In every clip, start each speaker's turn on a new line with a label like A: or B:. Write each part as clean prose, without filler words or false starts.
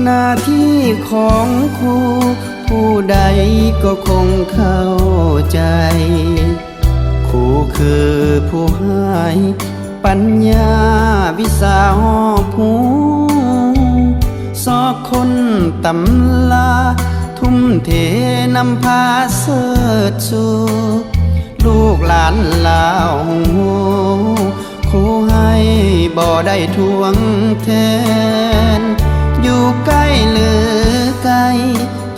A: หน้าที่ของครูผู้ใดก็คงเข้าใจครูคือผู้ให้ปัญญาวิสาหอบหูสอกคนตำลาทุ่มเทนำพาเสิร์ชสู่ลูกหลานลาวครูให้บ่ได้ทวงแทนอยู่ใกล้หรือไกล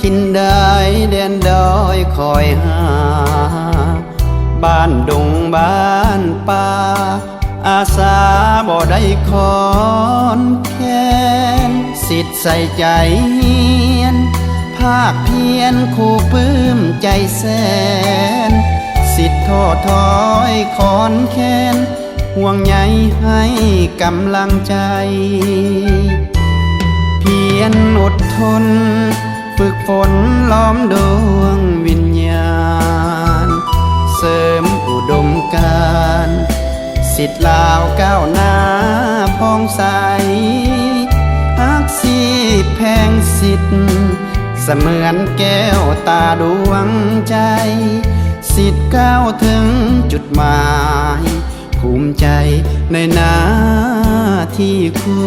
A: ทินได้แดนดอยคอยหาบ้านดงบ้านป่าอาสาบ่ได้คอนแค้นสิทธิ์ใส่ใจเฮียนภาคเพียรครูปลื้มใจแสนสิทธิ์ท้อถอยคอนแค้นห่วงใยให้กำลังใจเพียรอดทนฝึกฝนล้อมดวงวิญญาณเสริมอุดมการณ์สิทธิ์ลาวก้าวหน้าพองใสฮักสีแพงสิทธิ์เสมือนแก้วตาดวงใจสิทธิ์ก้าวถึงจุดหมายภูมิใจในหน้าที่ครู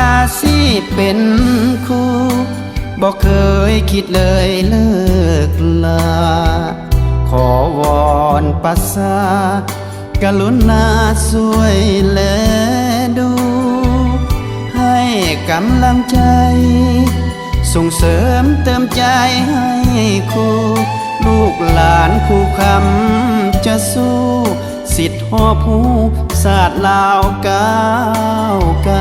A: อาชีพเป็นครูบอกเคยคิดเลยเลิกลาขอวอนปัสสากรุณาช่วยแลดูให้กำลังใจส่งเสริมเติมใจให้ครูลูกหลานครูคำจะสู้สิทธิ์หอบหูศาสตร์ลาวก้าวไกล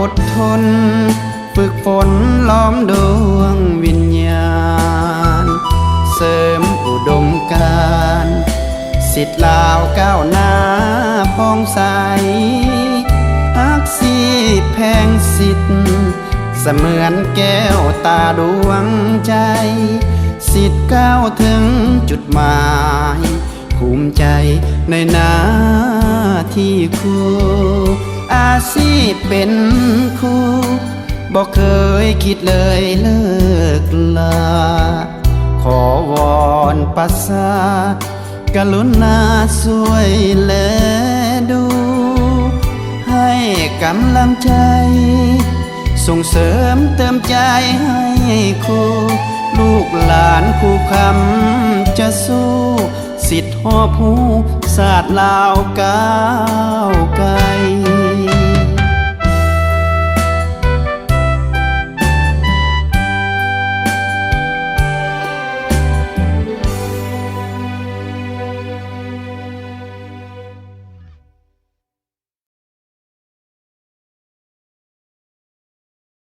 A: อดทนฝึกฝนล้อมดวงวิญญาณเสริมอุดมการณ์สิทธิ์ลาวก้าวหน้าพองใสฮักสีแพงสิทธิ์เสมือนแก้วตาดวงใจสิทธิ์ก้าวถึงจุดหมายภูมิใจในหน้าที่ครูอาชีพเป็นครูบอกเคยคิดเลยเลิกลาขอวอนปัสสากรุณาช่วยแลดูให้กำลังใจส่งเสริมเติมใจให้ครูลูกหลานครูคำจะสู้สิทธิ์หอบหูศาสตร์ลาวก้าวไกล